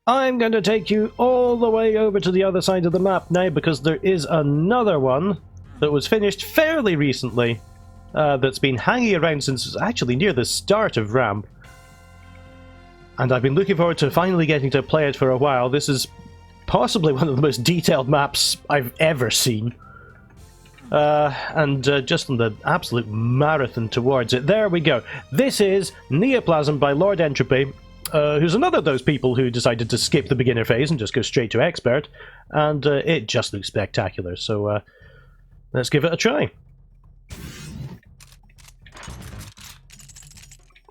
I'm going to take you all the way over to the other side of the map now, because there is another one that was finished fairly recently, that's been hanging around since actually near the start of Ramp. And I've been looking forward to finally getting to play it for a while. This is possibly one of the most detailed maps I've ever seen. And just on the absolute marathon towards it. There we go. This is Neoplasm by Lord Entropy, who's another of those people who decided to skip the beginner phase and just go straight to expert. And it just looks spectacular. So let's give it a try.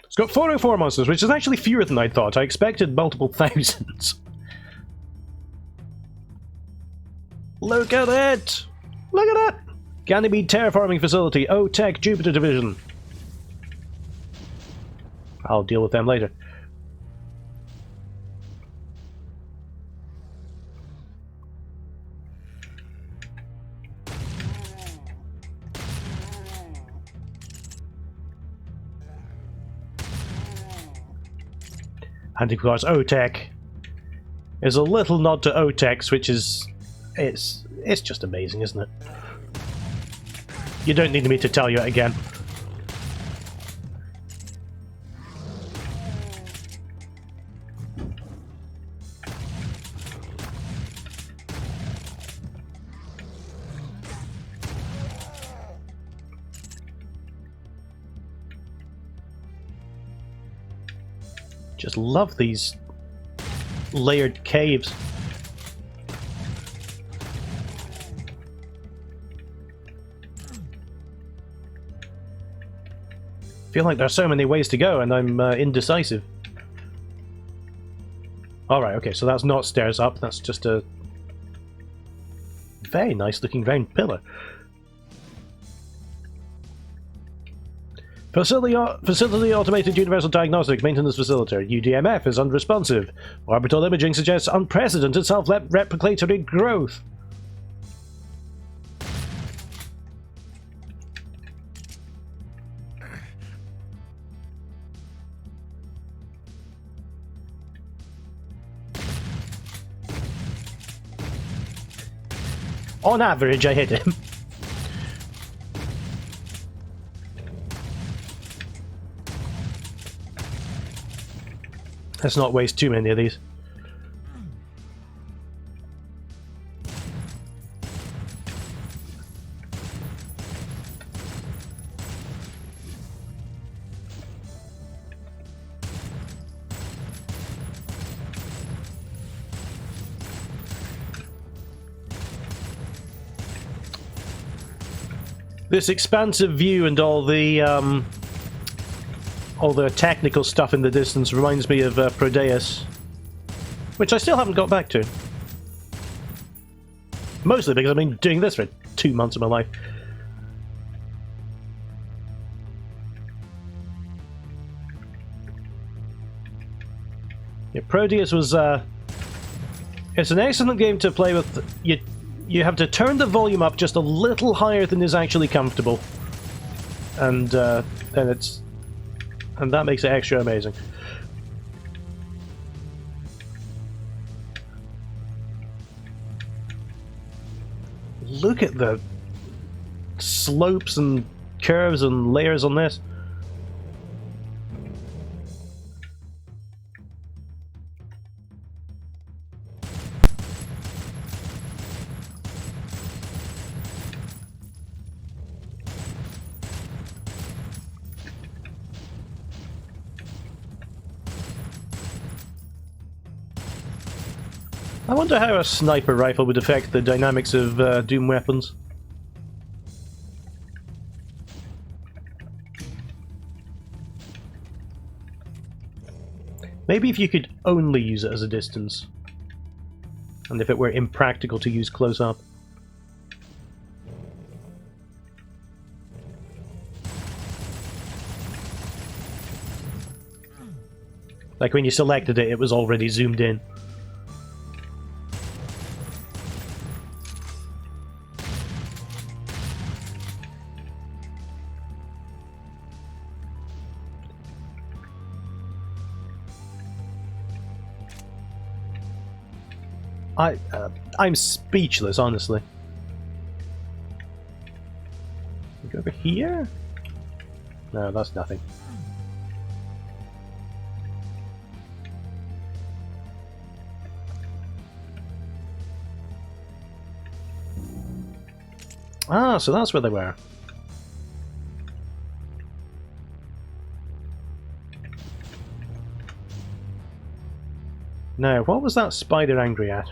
It's got 404 monsters, which is actually fewer than I thought. I expected multiple thousands. Look at it! Look at it! Ganymede Terraforming Facility, O-Tech Jupiter Division. I'll deal with them later. And of course, O-Tech is a little nod to O-Techs, which is... It's just amazing, isn't it? You don't need me to tell you it again. Just love these layered caves. Feel like there's so many ways to go, and I'm indecisive. Alright, okay, so that's not stairs up, that's just a very nice looking round pillar. Facility Automated Universal Diagnostic Maintenance Facilitator. UDMF is unresponsive. Orbital imaging suggests unprecedented self-replicatory growth. On average, I hit him. Let's not waste too many of these. This expansive view and all the technical stuff in the distance reminds me of Prodeus, which I still haven't got back to. Mostly because I've been doing this for 2 months of my life. Yeah, Prodeus was it's an excellent game to play with. You have to turn the volume up just a little higher than is actually comfortable, and then that makes it extra amazing. Look at the slopes and curves and layers on this. I wonder how a sniper rifle would affect the dynamics of Doom weapons. Maybe if you could only use it as a distance, and if it were impractical to use close up. Like when you selected it, it was already zoomed in. I'm speechless, honestly. Go over here? No, that's nothing. Ah, so that's where they were. Now, what was that spider angry at?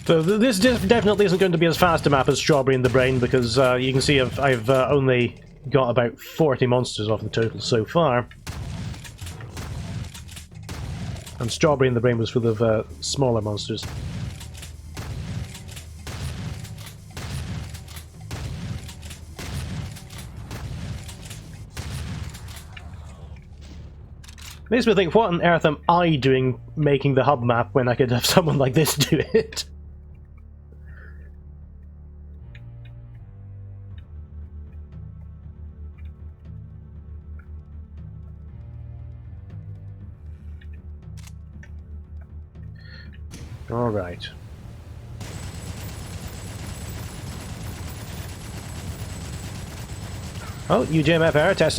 So this definitely isn't going to be as fast a map as Strawberry in the Brain, because you can see I've only got about 40 monsters off the total so far. And Strawberry in the Brain was full of smaller monsters. Makes me think, what on earth am I doing making the hub map when I could have someone like this do it? Alright. Oh, UJMF error, test.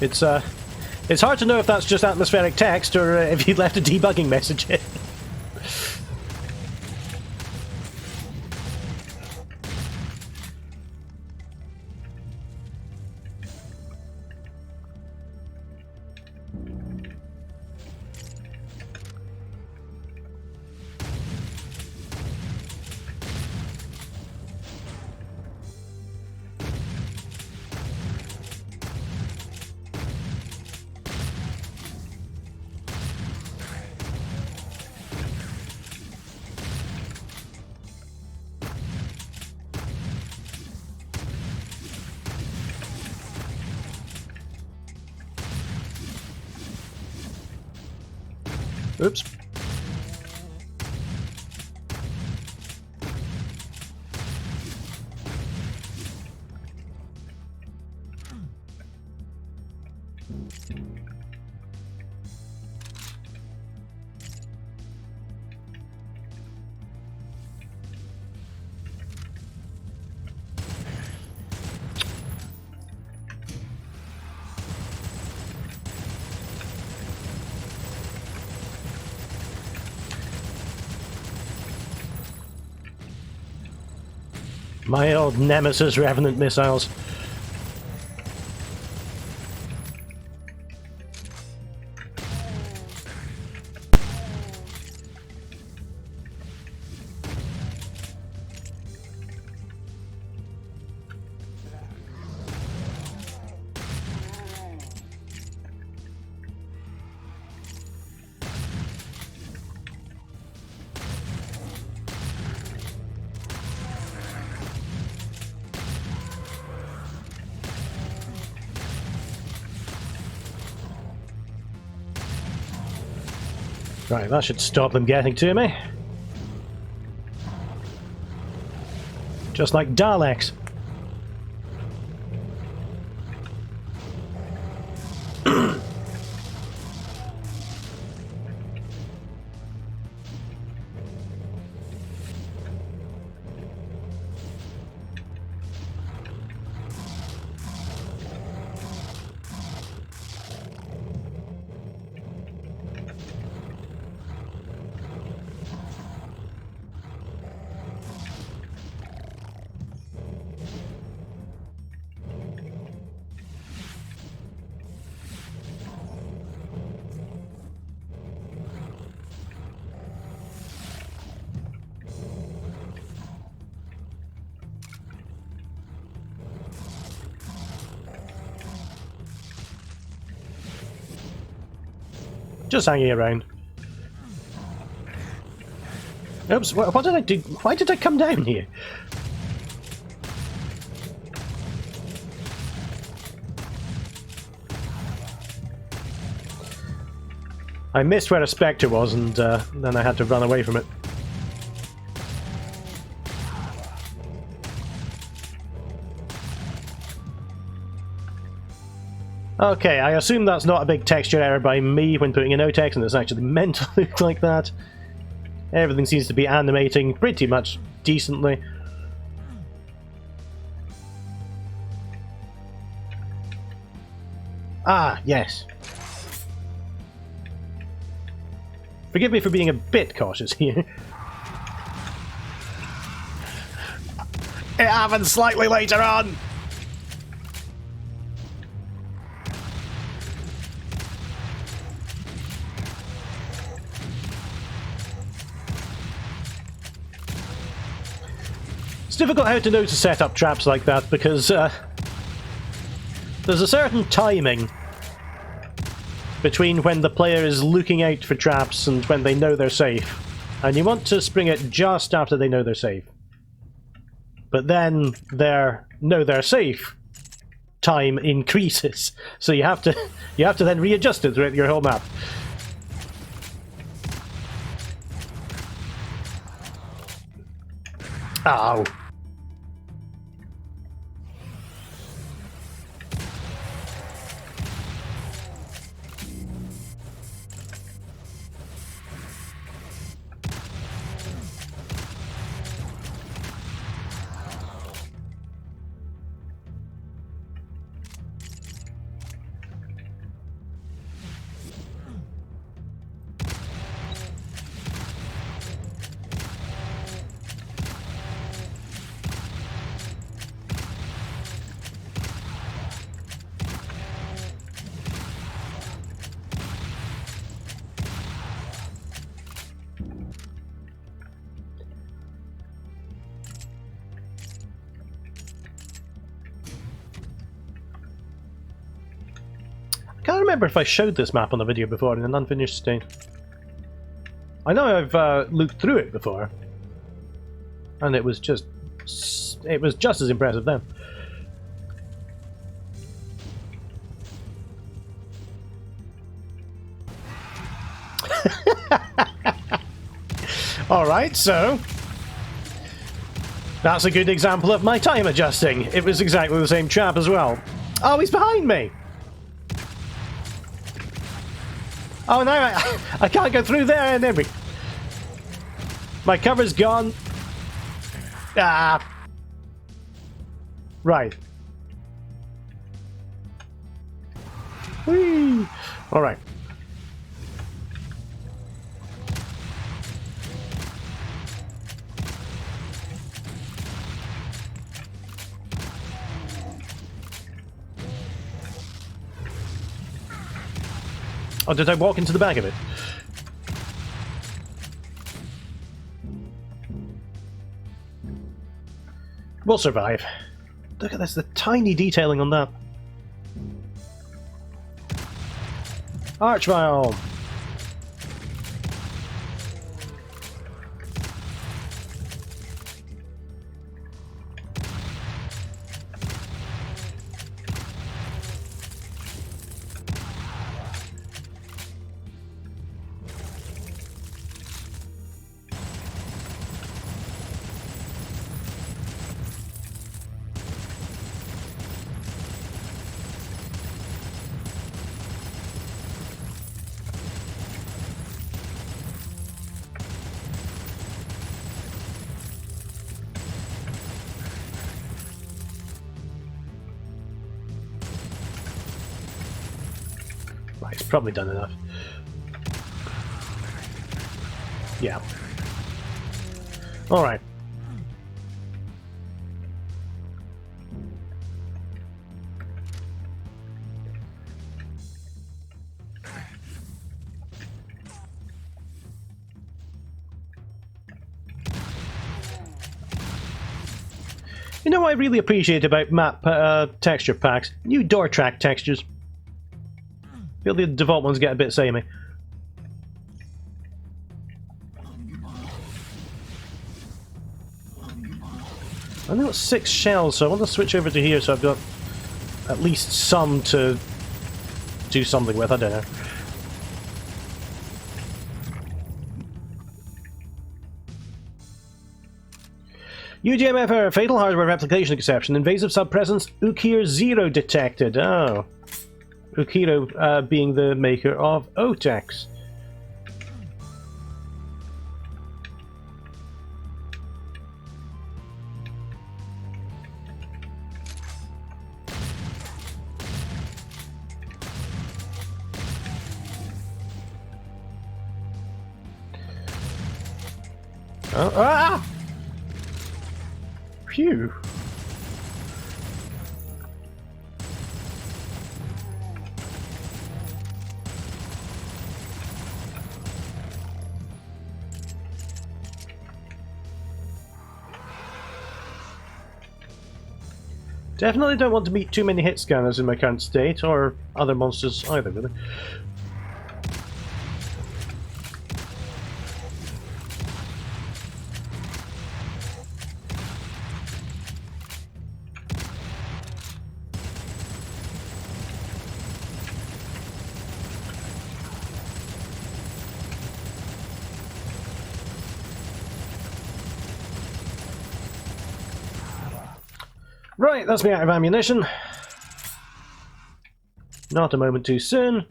It's hard to know if that's just atmospheric text or if you left a debugging message in. Oops. My old nemesis Revenant missiles. Right, that should stop them getting to me. Just like Daleks. Just hanging around. Oops, what did I do? Why did I come down here? I missed where a Spectre was, and then I had to run away from it. Okay, I assume that's not a big texture error by me when putting in OTEX, and it's actually meant to look like that. Everything seems to be animating pretty much decently. Ah, yes. Forgive me for being a bit cautious here. It happens slightly later on! It's difficult how to know to set up traps like that because there's a certain timing between when the player is looking out for traps and when they know they're safe. And you want to spring it just after they know they're safe. But then their know they're safe time increases. So you have to then readjust it throughout your whole map. Ow. I can't remember if I showed this map on the video before in an unfinished state. I know I've looked through it before, and it was just as impressive then. Alright, so that's a good example of my time adjusting. It was exactly the same trap as well. Oh, he's behind me! Oh, now I can't go through there, and then my cover's gone. Ah. Right. Whee! Alright. Oh, did I walk into the back of it? We'll survive. Look at this, the tiny detailing on that. Archvile! It's probably done enough. Yeah. Alright. You know what I really appreciate about map texture packs? New door track textures. I feel the default ones get a bit samey. I know it's 6 shells, so I want to switch over to here so I've got at least some to do something with. I don't know. UGMF error, fatal hardware replication exception, invasive subpresence, Ukir 0 detected. Oh. Ukiro being the maker of Otex. Oh, ah! Phew. Definitely don't want to meet too many hit scanners in my current state, or other monsters either, really. Right, that's me out of ammunition. Not a moment too soon.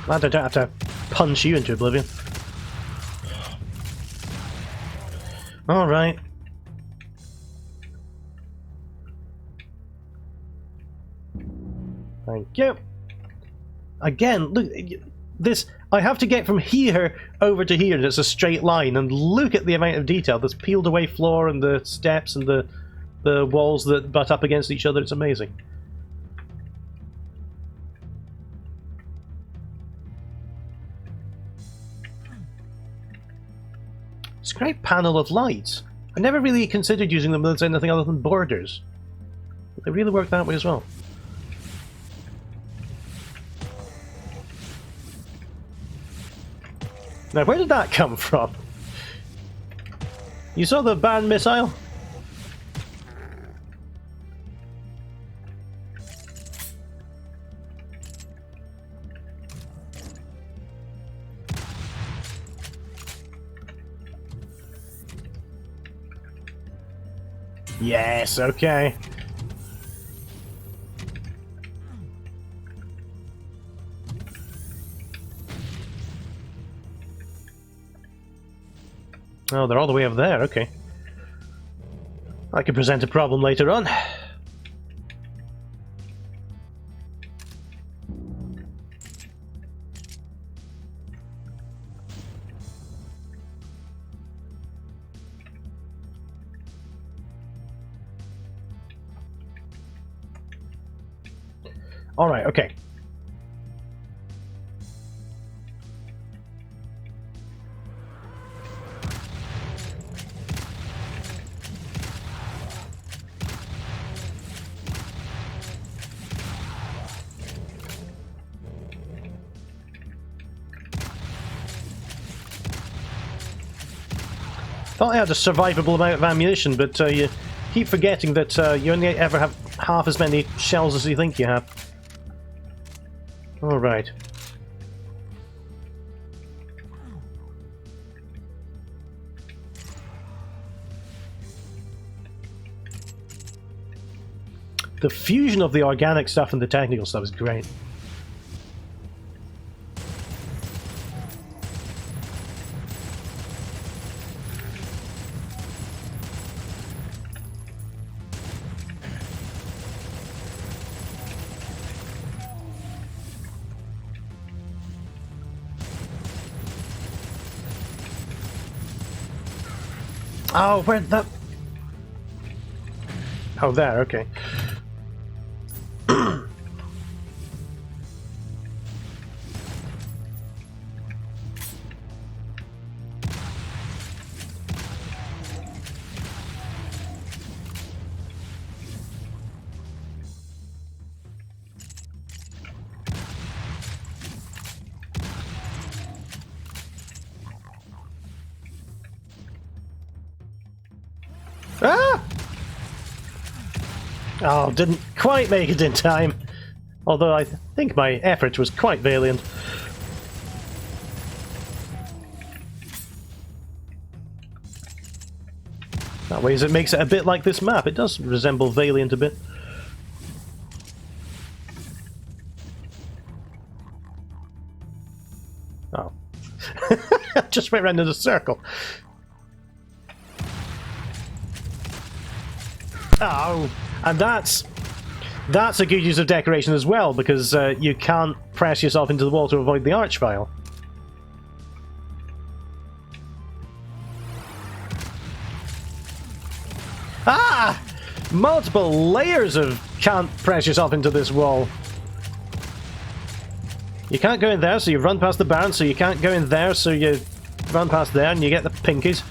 Glad I don't have to punch you into oblivion. Alright. Thank you. Again, look, this, I have to get from here over to here and it's a straight line, and look at the amount of detail. This peeled away floor and the steps and the walls that butt up against each other, it's amazing. It's a great panel of lights. I never really considered using them as anything other than borders. But they really work that way as well. Now, where did that come from? You saw the banned missile? Yes, okay. Oh, they're all the way up there, okay. I could present a problem later on. Alright, okay. Thought I had a survivable amount of ammunition, but you keep forgetting that you only ever have half as many shells as you think you have. Alright. The fusion of the organic stuff and the technical stuff is great. Oh, where'd that... Oh, there, okay. Ah! Oh, didn't quite make it in time. Although I think my effort was quite valiant. That way it makes it a bit like this map. It does resemble Valiant a bit. Oh. Just went round in a circle. Oh, and that's a good use of decoration as well, because you can't press yourself into the wall to avoid the arch file. Ah! Multiple layers of can't press yourself into this wall. You can't go in there, so you run past the barn, so you can't go in there, so you run past there, and you get the pinkies.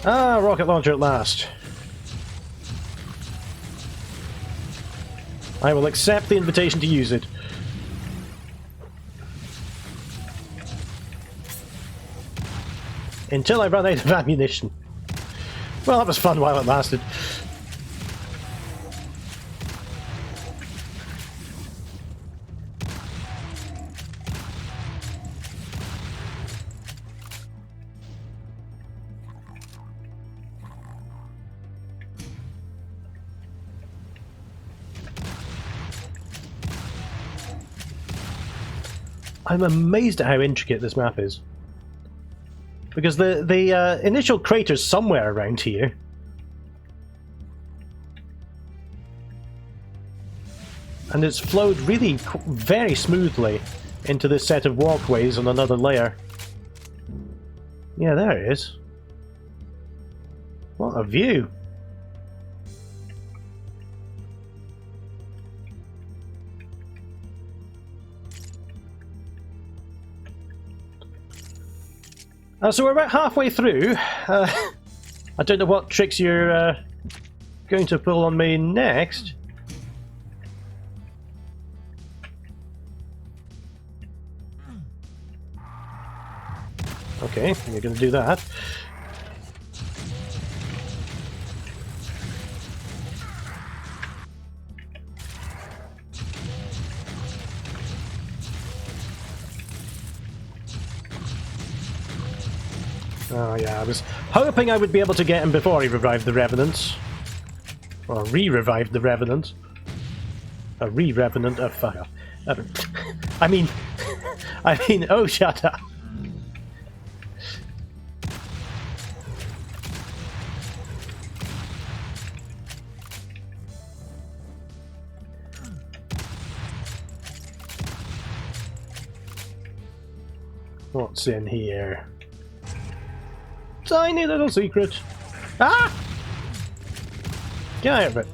Ah, rocket launcher at last. I will accept the invitation to use it. Until I run out of ammunition. Well, that was fun while it lasted. I'm amazed at how intricate this map is. Because the initial crater's somewhere around here. And it's flowed really very smoothly into this set of walkways on another layer. Yeah, there it is. What a view! So we're about halfway through. I don't know what tricks you're going to pull on me next. Okay, you're going to do that. Oh yeah, I was hoping I would be able to get him before he revived the Revenants. Or re-revived the Revenant. A re-Revenant, oh fuck off. I mean, oh shut up. What's in here? Tiny little secret. Ah! Get out of it.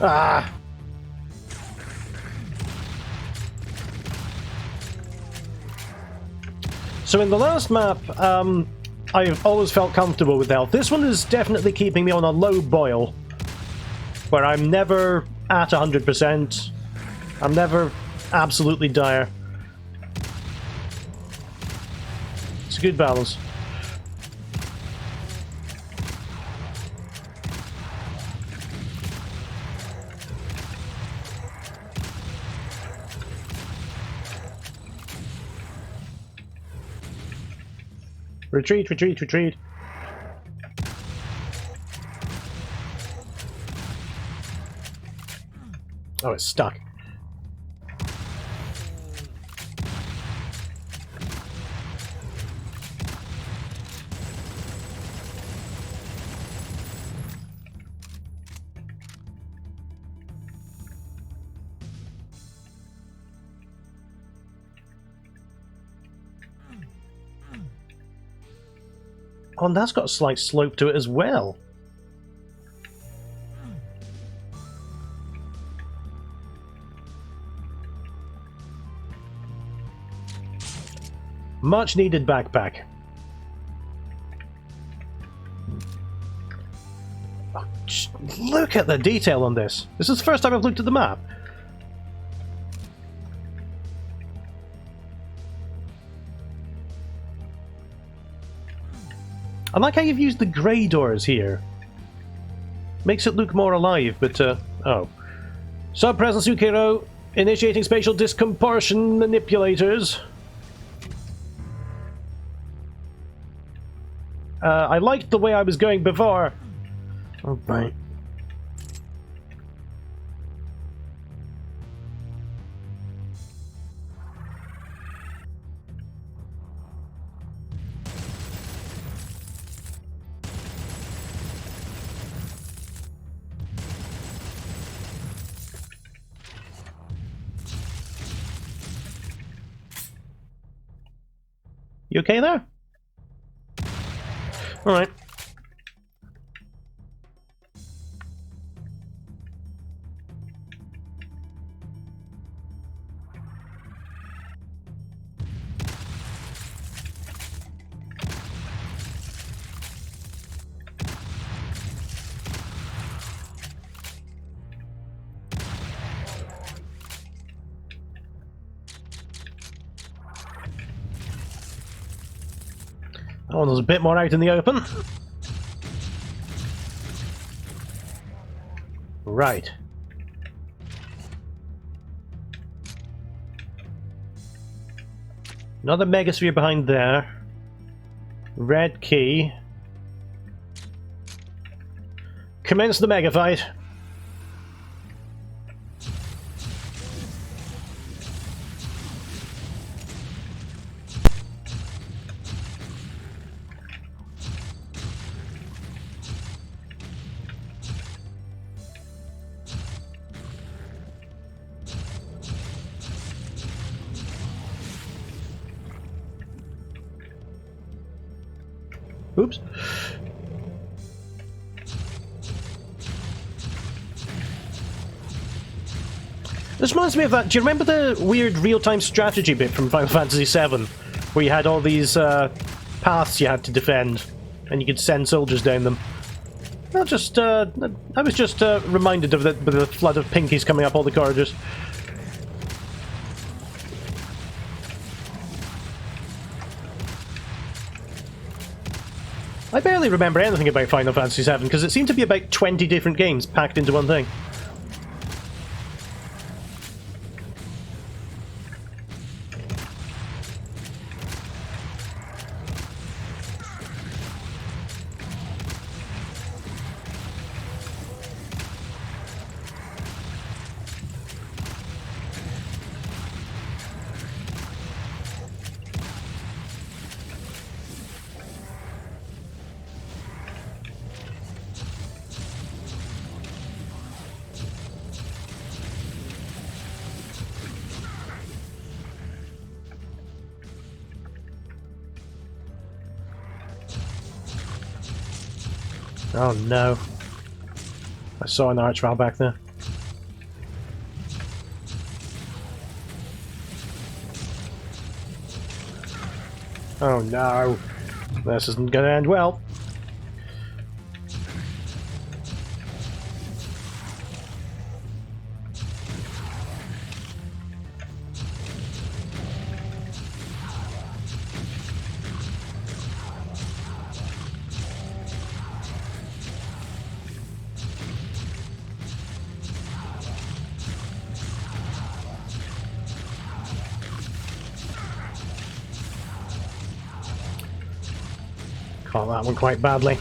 Ah! So in the last map, I've always felt comfortable with health. This one is definitely keeping me on a low boil, where I'm never at 100%. I'm never absolutely dire. It's a good balance. Retreat, retreat, retreat. Oh, it's stuck. Oh, and that's got a slight slope to it as well. Much needed backpack. Oh, look at the detail on this. This is the first time I've looked at the map. I like how you've used the grey doors here. Makes it look more alive, but, oh. Sub-Presence Ukiro, initiating spatial discomportion manipulators. I liked the way I was going before. Oh, right. You okay there? Alright. That one was a bit more out in the open. Right. Another megasphere behind there. Red key. Commence the mega fight. Oops. This reminds me of that. Do you remember the weird real-time strategy bit from Final Fantasy VII, where you had all these paths you had to defend, and you could send soldiers down them? I was just reminded of the flood of pinkies coming up all the corridors. I barely remember anything about Final Fantasy VII, because it seemed to be about 20 different games packed into one thing. Oh no. I saw an archvile back there. Oh no. This isn't gonna end well. Caught that one quite badly.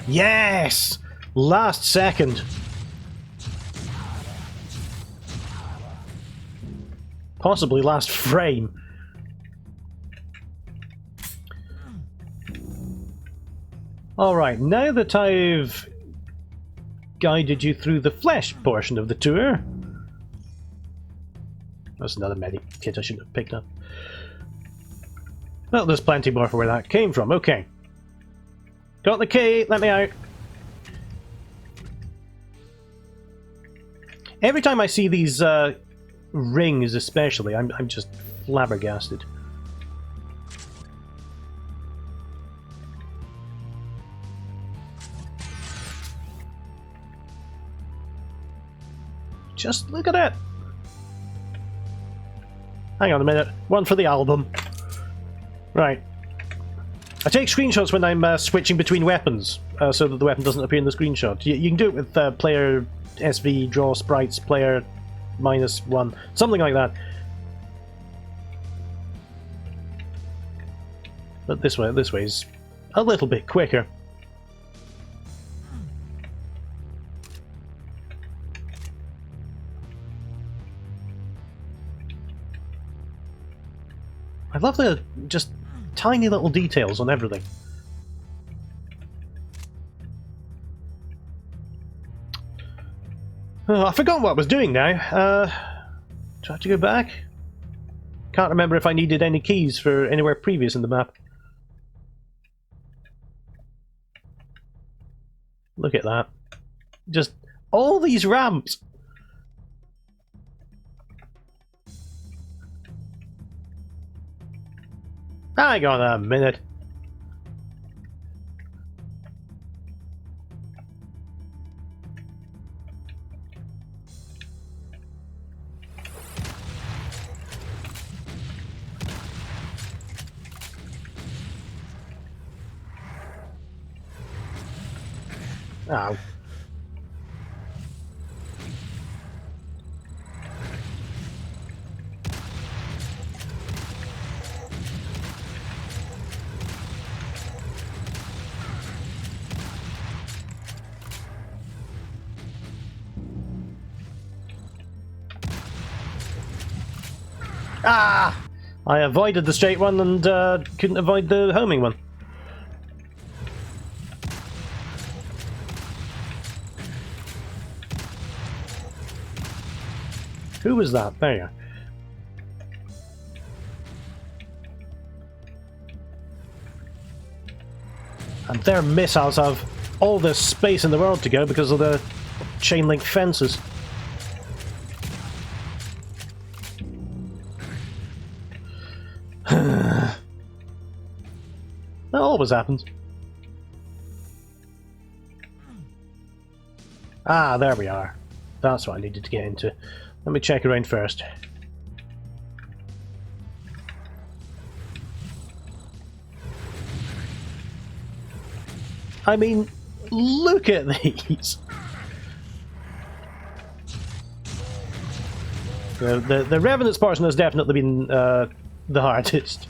Yes! Last second. Possibly last frame. Alright, now that I've guided you through the flesh portion of the tour... That's another medikit I shouldn't have picked up. Well, there's plenty more for where that came from. Okay. Got the key, let me out. Every time I see these rings especially, I'm just flabbergasted. Just look at it! Hang on a minute, one for the album. Right. I take screenshots when I'm switching between weapons, so that the weapon doesn't appear in the screenshot. You can do it with player SV, draw sprites, player -1, something like that. But this way's a little bit quicker. I love the just tiny little details on everything. Oh, I forgot what I was doing now. Do I have to go back? Can't remember if I needed any keys for anywhere previous in the map. Look at that. Just all these ramps! Hang on a minute. Ow. Ah! I avoided the straight one and couldn't avoid the homing one. Who was that? There you are. And their missiles have all the space in the world to go because of the chain link fences. That always happens. Ah, there we are. That's what I needed to get into. Let me check around first. I mean, look at these! The Revenant's portion has definitely been the hardest.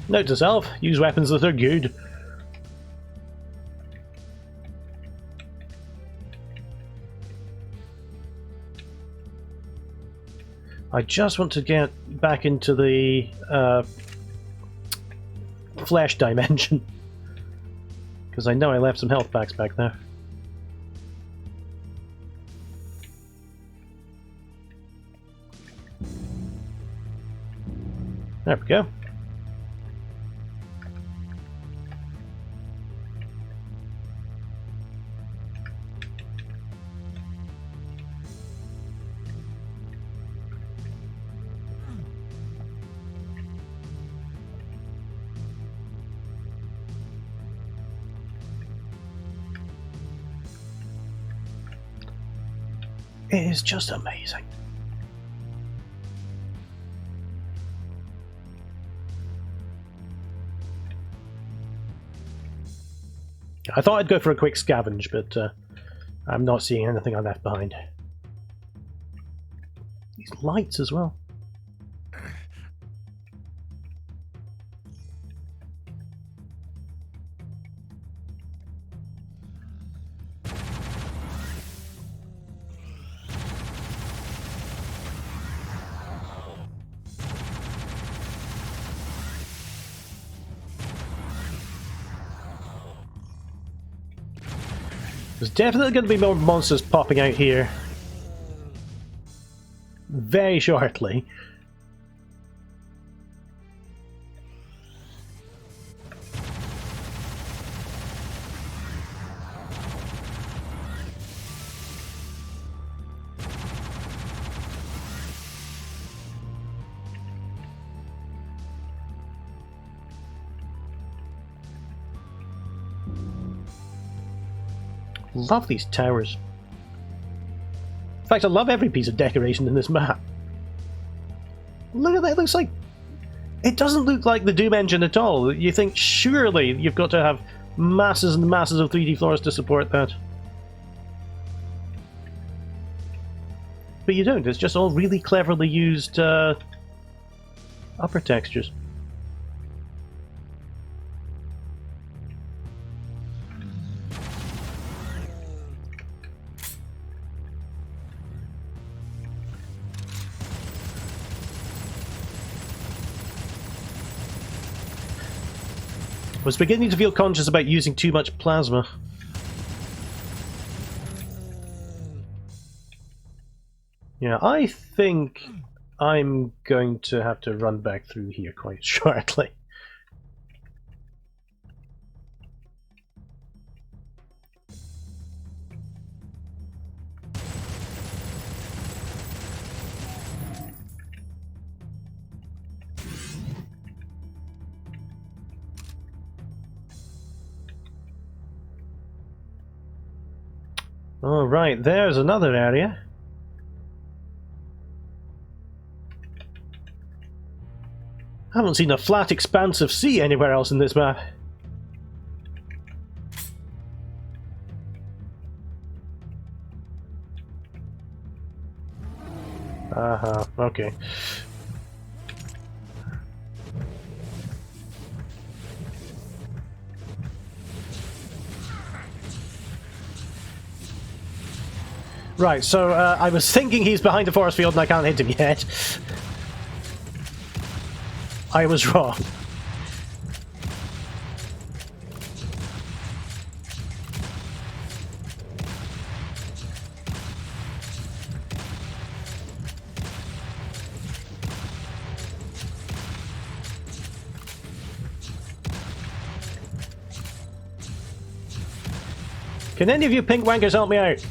Note to self, use weapons that are good. I just want to get back into the flesh dimension, because I know I left some health packs back there. There we go. It is just amazing. I thought I'd go for a quick scavenge, but I'm not seeing anything I left behind. These lights as well. There's definitely going to be more monsters popping out here very shortly. Love these towers. In fact, I love every piece of decoration in this map. Look at that, it looks like... It doesn't look like the Doom engine at all. You think, surely you've got to have masses and masses of 3D floors to support that. But you don't, it's just all really cleverly used upper textures. I was beginning to feel conscious about using too much plasma. Yeah, I think I'm going to have to run back through here quite shortly. All right, there's another area. I haven't seen a flat expanse of sea anywhere else in this map. Okay. Right, so I was thinking he's behind the force field and I can't hit him yet. I was wrong. Can any of you pink wankers help me out?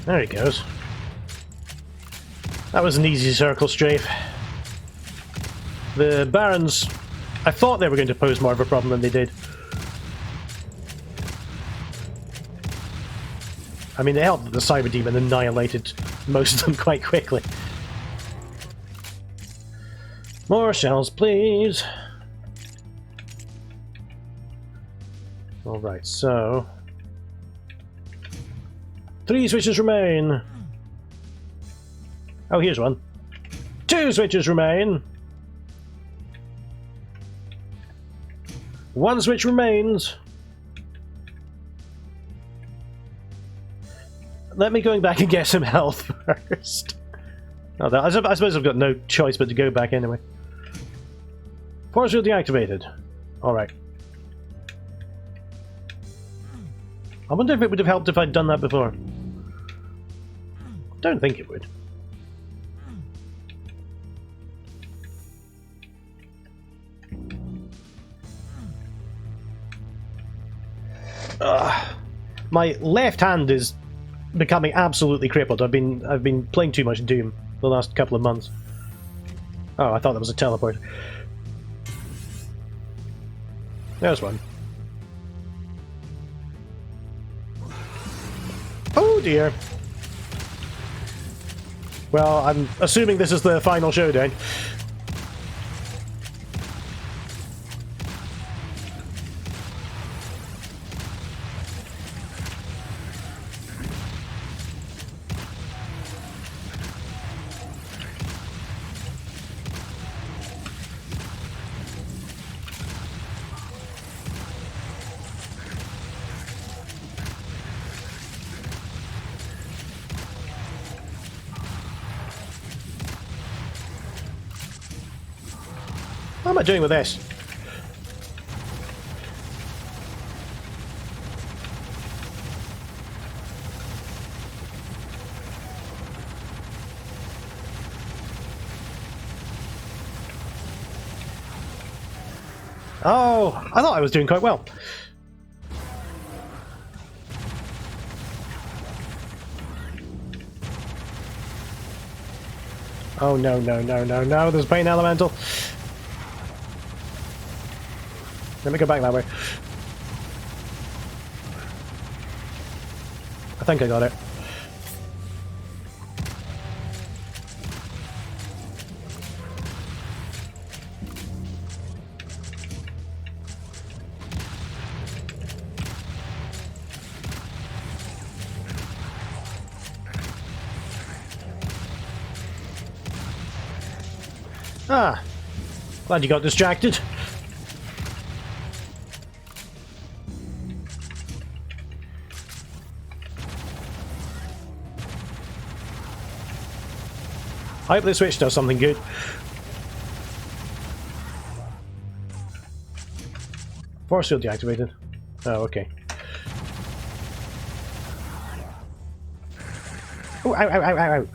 There he goes. That was an easy circle strafe. The Barons, I thought they were going to pose more of a problem than they did. I mean, they helped that the Cyber Demon annihilated most of them quite quickly. More shells, please. Alright, so... 3 switches remain. Oh, here's one. 2 switches remain. 1 switch remains. Let me go back and get some health first. Oh, I suppose I've got no choice but to go back anyway. Force field deactivated. Alright. I wonder if it would have helped if I'd done that before. Don't think it would. My left hand is becoming absolutely crippled. I've been playing too much Doom. the last couple of months. Oh, I thought that was a teleport. There's one. Oh dear. Well, I'm assuming this is the final showdown. What am I doing with this? Oh, I thought I was doing quite well. Oh no, no, no, no, no, there's a pain elemental. Let me go back that way. I think I got it. Ah, glad you got distracted. I hope the switch does something good. Force field deactivated. Oh, okay. Oh, ow, ow, ow, ow, ow.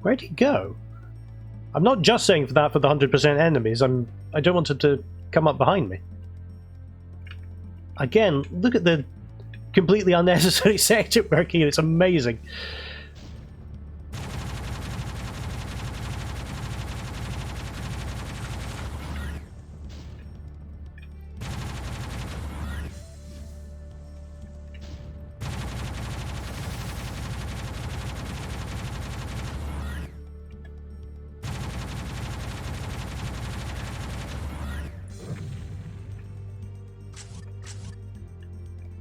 Where'd he go? I'm not just saying for that for the 100% enemies. I don't want him to come up behind me. Again, look at the completely unnecessary sector work here. It's amazing.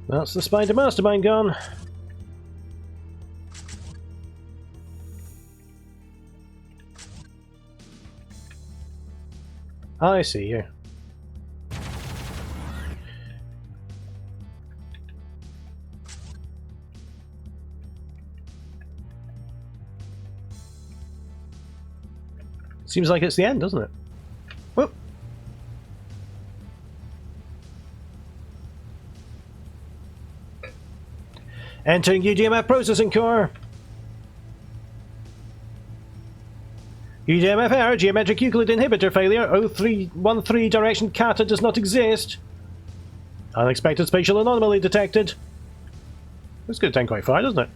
That's the Spider Mastermind gone. I see you. Seems like it's the end, doesn't it? Whoop. Entering UDMF processing core. UDMF error, geometric Euclid inhibitor failure, 0313 direction kata does not exist. Unexpected spatial anomaly detected. That's going to take quite far, doesn't it?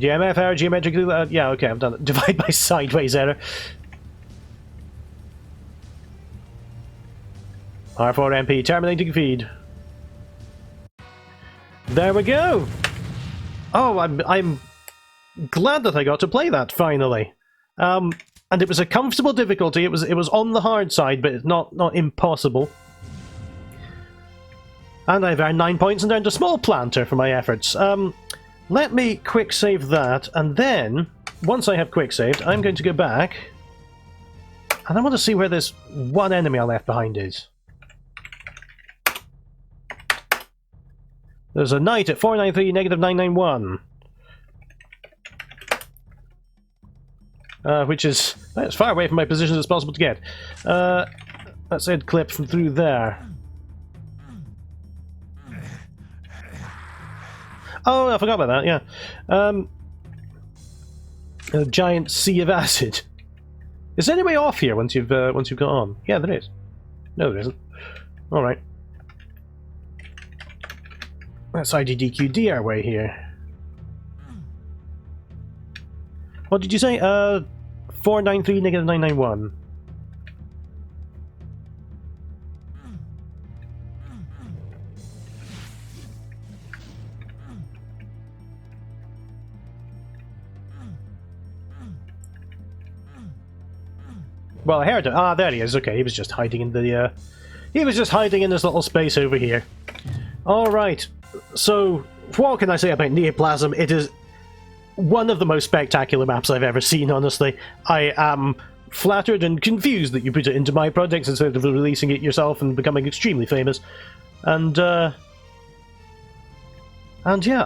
UDMF error, geometric... yeah, okay, I've done it. Divide by sideways error. R4MP, terminating feed. There we go! Oh, I'm glad that I got to play that, finally. And it was a comfortable difficulty. It was on the hard side, but it's not impossible. And I've earned 9 points and earned a small planter for my efforts. Let me quick save that, and then, once I have quick saved, I'm going to go back, and I want to see where this one enemy I left behind is. There's a knight at 493, negative 991. Which is as far away from my position as possible to get. Let's head clip from through there. Oh, I forgot about that, yeah. A giant sea of acid. Is there any way off here once you've got on? Yeah, there is. No, there isn't. Alright. Let's IDDQD our way here. What did you say? 493, negative 991. Well, I heard it. Ah, there he is. Okay, he was just hiding in the, he was just hiding in this little space over here. Alright, so, what can I say about Neoplasm? It is one of the most spectacular maps I've ever seen, honestly. I am flattered and confused that you put it into my projects instead of releasing it yourself and becoming extremely famous. And yeah,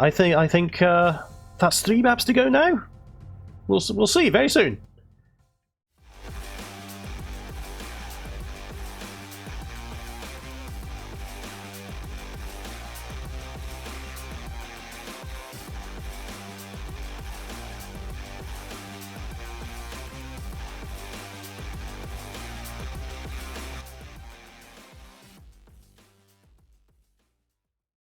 I think that's 3 maps to go now. We'll see very soon.